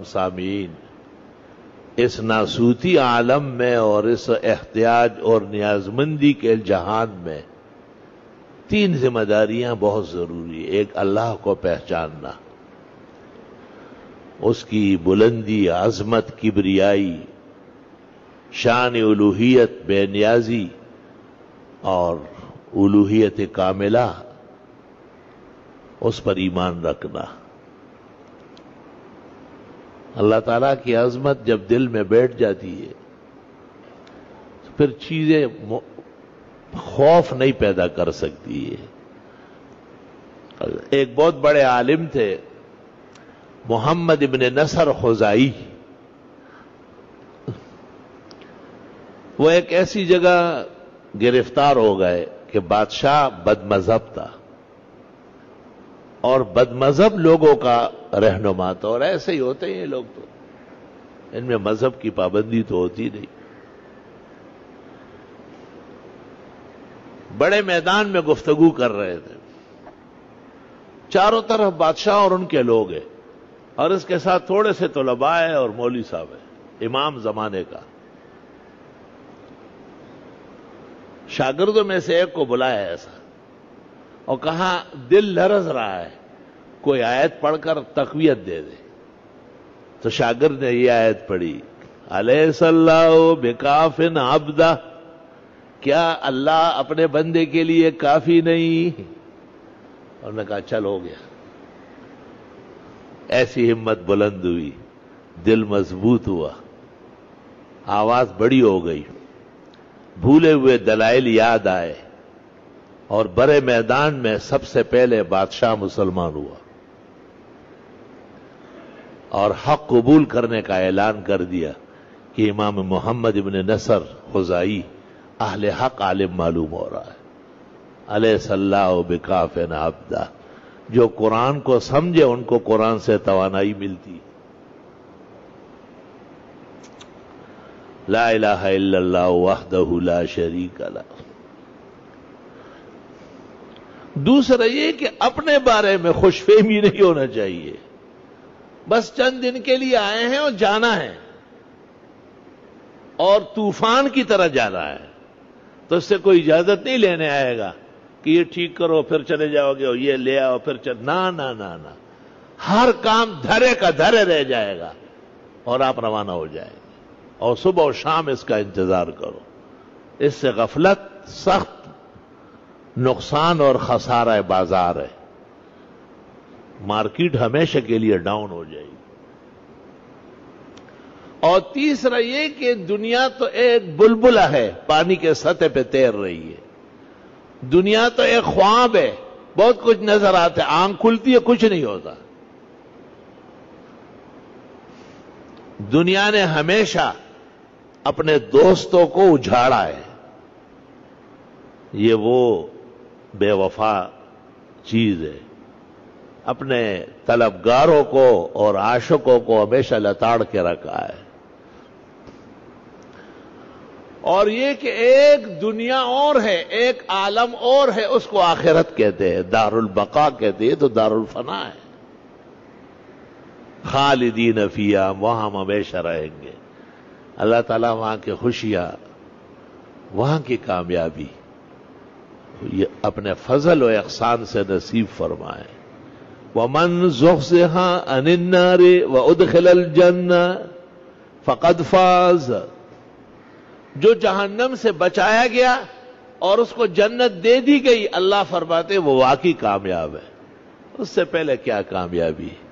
سامعین، اس ناسوتی عالم میں اور اس احتیاج اور نیازمندی کے جہان میں تین ذمہ داریاں بہت ضروری ہیں۔ ایک، اللہ کو پہچاننا، اس کی بلندی، عظمت، کبریائی، شان الوہیت، بے نیازی اور الوہیت کاملہ، اس پر ایمان رکھنا۔ اللہ تعالیٰ کی عظمت جب دل میں بیٹھ جاتی ہے تو پھر چیزیں خوف نہیں پیدا کر سکتی ہے۔ ایک بہت بڑے عالم تھے، محمد ابن نصر خزائی۔ وہ ایک ایسی جگہ گرفتار ہو گئے کہ بادشاہ بد مذہب تھا اور بد مذہب لوگوں کا رہنما تھا، اور ایسے ہی ہوتے ہیں یہ لوگ، تو ان میں مذہب کی پابندی تو ہوتی نہیں۔ بڑے میدان میں گفتگو کر رہے تھے، چاروں طرف بادشاہ اور ان کے لوگ ہیں، اور اس کے ساتھ تھوڑے سے طلباء ہیں اور مولوی صاحب ہیں، امام زمانے کا۔ شاگردوں میں سے ایک کو بلایا ایسا اور کہا دل لرز رہا ہے، کوئی آیت پڑھ کر تقویت دے دے۔ تو شاگرد نے یہ آیت پڑھی، الیس اللہ بکاف عبدہ، کیا اللہ اپنے بندے کے لیے کافی نہیں؟ اور نے کہا چل ہو گیا۔ ایسی ہمت بلند ہوئی، دل مضبوط ہوا، آواز بڑی ہو گئی، بھولے ہوئے دلائل یاد آئے، اور بڑے میدان میں سب سے پہلے بادشاہ مسلمان ہوا اور حق قبول کرنے کا اعلان کر دیا کہ امام محمد ابن نصر خزائی اہل حق عالم معلوم ہو رہا ہے۔ الیس اللہ بکاف عبدہ، جو قرآن کو سمجھے ان کو قرآن سے توانائی ملتی۔ لا الہ الا اللہ وحدہ لا شریک لہ۔ دوسرا یہ کہ اپنے بارے میں خوش فہمی نہیں ہونا چاہیے، بس چند دن کے لیے آئے ہیں اور جانا ہے، اور طوفان کی طرح جانا ہے، تو اس سے کوئی اجازت نہیں لینے آئے گا کہ یہ ٹھیک کرو پھر چلے جاؤ گے، اور یہ لے آؤ پھر نہ، ہر کام دھرے کا دھرے رہ جائے گا اور آپ روانہ ہو جائیں گے، اور صبح و شام اس کا انتظار کرو۔ اس سے غفلت سخت نقصان اور خسارہ بازار ہے، مارکیٹ ہمیشہ کے لیے ڈاؤن ہو جائے گی۔ اور تیسرا یہ کہ دنیا تو ایک بلبلہ ہے، پانی کے سطح پہ تیر رہی ہے۔ دنیا تو ایک خواب ہے، بہت کچھ نظر آتا ہے، آنکھ کھلتی ہے کچھ نہیں ہوتا۔ دنیا نے ہمیشہ اپنے دوستوں کو اجھاڑا ہے، یہ وہ بے وفا چیز ہے، اپنے طلبگاروں کو اور عاشقوں کو ہمیشہ لتاڑ کے رکھا ہے۔ اور یہ کہ ایک دنیا اور ہے، ایک عالم اور ہے، اس کو آخرت کہتے ہیں، دار البقا کہتے ہیں، تو دار الفنا ہے۔ خالدین فیہا، وہاں ہم ہمیشہ رہیں گے۔ اللہ تعالیٰ وہاں کی خوشیاں، وہاں کی کامیابی یہ اپنے فضل و احسان سے نصیب فرمائے۔ وَمَنْ زُحْزِحَ عَنِ النَّارِ وَأُدْخِلَ الْجَنَّةَ فَقَدْ فَازَ، جو جہنم سے بچایا گیا اور اس کو جنت دے دی گئی، اللہ فرماتے وہ واقعی کامیاب ہے۔ اس سے پہلے کیا کامیابی ہے؟